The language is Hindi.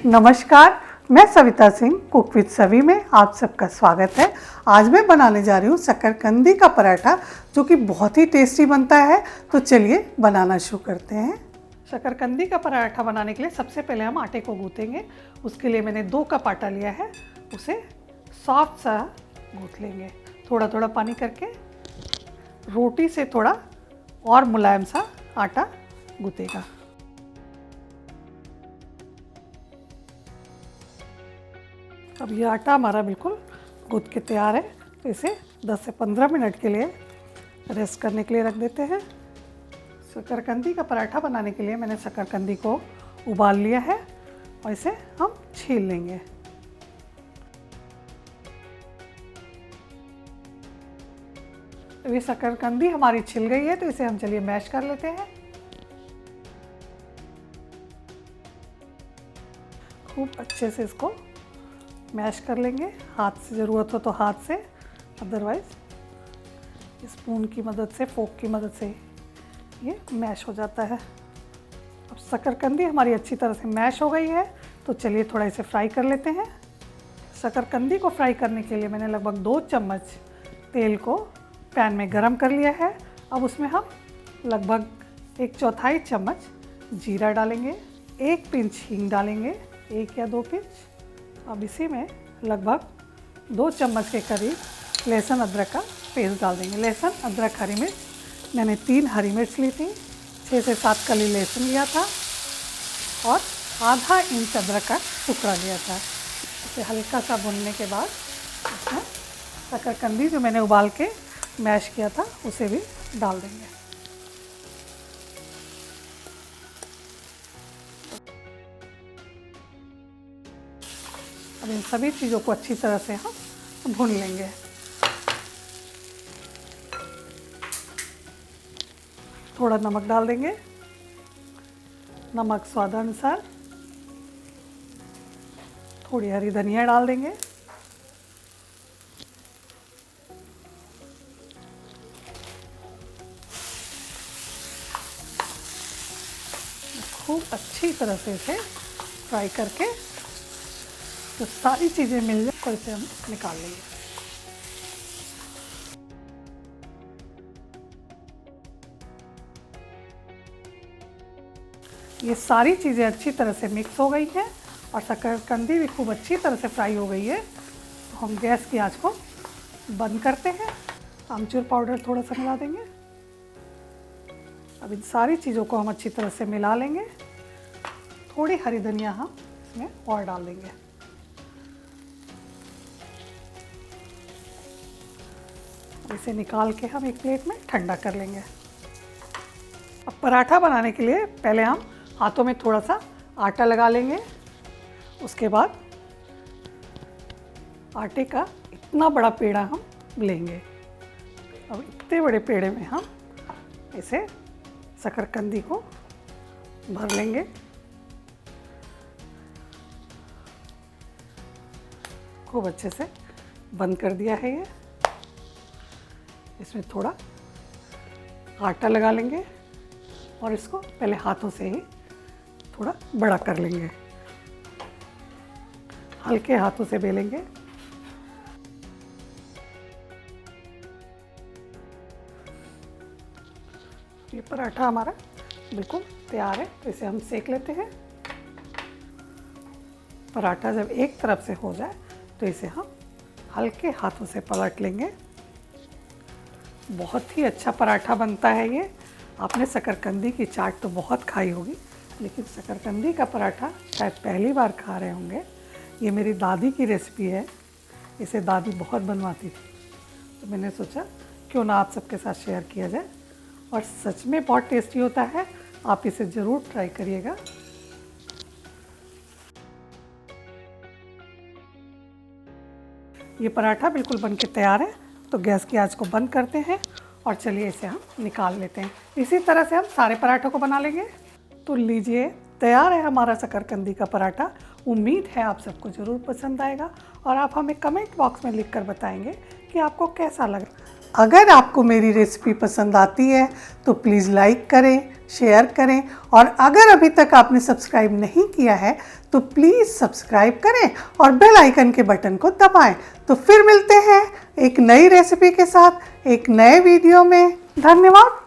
नमस्कार, मैं सविता सिंह कुक विद सवी में आप सबका स्वागत है। आज मैं बनाने जा रही हूँ शकरकंदी का पराठा, जो कि बहुत ही टेस्टी बनता है। तो चलिए बनाना शुरू करते हैं। शकरकंदी का पराठा बनाने के लिए सबसे पहले हम आटे को गूँथेंगे। उसके लिए मैंने 2 कप आटा लिया है, उसे सॉफ्ट सा गूँथ लेंगे। थोड़ा थोड़ा पानी करके रोटी से थोड़ा और मुलायम सा आटा गूँथेगा। अब ये आटा हमारा बिल्कुल गूँथ के तैयार है, तो इसे 10 से 15 मिनट के लिए रेस्ट करने के लिए रख देते हैं। शकरकंदी का पराठा बनाने के लिए मैंने शकरकंदी को उबाल लिया है और इसे हम छील लेंगे। तो ये शकरकंदी हमारी छिल गई है, तो इसे हम चलिए मैश कर लेते हैं। खूब अच्छे से इसको मैश कर लेंगे। हाथ से ज़रूरत हो तो हाथ से, अदरवाइज़ स्पून की मदद से, फोक की मदद से ये मैश हो जाता है। अब शकरकंदी हमारी अच्छी तरह से मैश हो गई है, तो चलिए थोड़ा इसे फ्राई कर लेते हैं। शकरकंदी को फ्राई करने के लिए मैंने लगभग 2 चम्मच तेल को पैन में गरम कर लिया है। अब उसमें हम लगभग 1/4 चम्मच जीरा डालेंगे, 1 पिंच हींग डालेंगे, 1 या 2 पिंच। अब इसी में लगभग 2 चम्मच के करीब लहसुन अदरक का पेस्ट डाल देंगे। लहसुन अदरक हरी मिर्च मैंने 3 हरी मिर्च ली थी, 6 से 7 कली लहसुन लिया था और आधा इंच अदरक का टुकड़ा लिया था। इसे हल्का सा भूनने के बाद इसमें शकरकंदी जो मैंने उबाल के मैश किया था उसे भी डाल देंगे। अब इन सभी चीज़ों को अच्छी तरह से हम भून लेंगे। थोड़ा नमक डाल देंगे, नमक स्वादानुसार। थोड़ी हरी धनिया डाल देंगे। खूब अच्छी तरह से इसे फ्राई करके तो सारी चीज़ें मिल जाए, तो इसे हम निकाल लेंगे। ये सारी चीज़ें अच्छी तरह से मिक्स हो गई हैं और शकरकंदी भी खूब अच्छी तरह से फ्राई हो गई है। तो हम गैस की आंच को बंद करते हैं। आमचूर पाउडर थोड़ा सा मिला देंगे। अब इन सारी चीज़ों को हम अच्छी तरह से मिला लेंगे। थोड़ी हरी धनिया हम इसमें और डाल देंगे। इसे निकाल के हम एक प्लेट में ठंडा कर लेंगे। अब पराठा बनाने के लिए पहले हम हाथों में थोड़ा सा आटा लगा लेंगे। उसके बाद आटे का इतना बड़ा पेड़ा हम लेंगे। अब इतने बड़े पेड़े में हम इसे शकरकंदी को भर लेंगे। खूब अच्छे से बंद कर दिया है ये। इसमें थोड़ा आटा लगा लेंगे और इसको पहले हाथों से ही थोड़ा बड़ा कर लेंगे। हल्के हाथों से बेलेंगे। ये पराठा हमारा बिल्कुल तैयार है, तो इसे हम सेक लेते हैं। पराठा जब एक तरफ से हो जाए तो इसे हम हल्के हाथों से पलट लेंगे। बहुत ही अच्छा पराठा बनता है ये। आपने शकरकंदी की चाट तो बहुत खाई होगी, लेकिन शकरकंदी का पराठा शायद पहली बार खा रहे होंगे। ये मेरी दादी की रेसिपी है। इसे दादी बहुत बनवाती थी, तो मैंने सोचा क्यों ना आप सबके साथ शेयर किया जाए। और सच में बहुत टेस्टी होता है। आप इसे ज़रूर ट्राई करिएगा। ये पराठा बिल्कुल बन के तैयार है, तो गैस की आंच को बंद करते हैं और चलिए इसे हम निकाल लेते हैं। इसी तरह से हम सारे पराठों को बना लेंगे। तो लीजिए, तैयार है हमारा शकरकंदी का पराठा। उम्मीद है आप सबको ज़रूर पसंद आएगा और आप हमें कमेंट बॉक्स में लिखकर बताएंगे कि आपको कैसा लगा। अगर आपको मेरी रेसिपी पसंद आती है तो प्लीज़ लाइक करें, शेयर करें और अगर अभी तक आपने सब्सक्राइब नहीं किया है तो प्लीज़ सब्सक्राइब करें और बेल आइकन के बटन को दबाएं। तो फिर मिलते हैं एक नई रेसिपी के साथ एक नए वीडियो में। धन्यवाद।